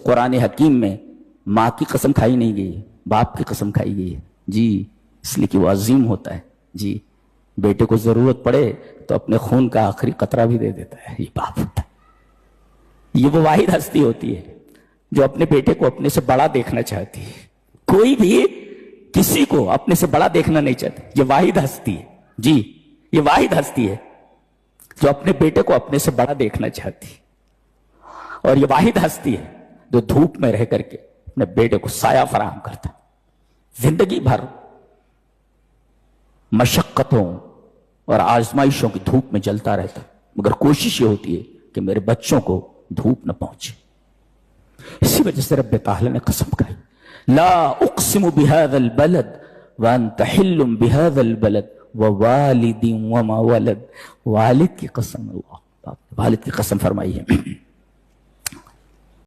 कुरान हकीम में माँ की कसम खाई नहीं गई है, बाप की कसम खाई गई है जी, इसलिए कि वो अजीम होता है जी। बेटे को जरूरत पड़े तो अपने खून का आखिरी कतरा भी दे देता है, ये बाप होता है। ये वो वाहिद हस्ती होती है जो अपने बेटे को अपने से बड़ा देखना चाहती है। कोई भी किसी को अपने से बड़ा देखना नहीं चाहती, ये वाहिद हस्ती है जी, ये वाहिद हस्ती है जो अपने बेटे को अपने से बड़ा देखना चाहती है। और ये वाहिद हस्ती है जो धूप में रह करके अपने बेटे को साया फराहम करता है। जिंदगी भर मशक्कतों और आजमाइशों की धूप में जलता रहता, मगर कोशिश ये होती है कि मेरे बच्चों को धूप न पहुंचे। इसी वजह से रब्बे ताला ने कसम खाई, ला उक़सिमु बिहाज़ल बलद व अंत हिल्लुम बिहाज़ल बलद व वालिदिन व मा वलद। वालिद की कसम, अल्लाह वालिद की कसम फरमाई है।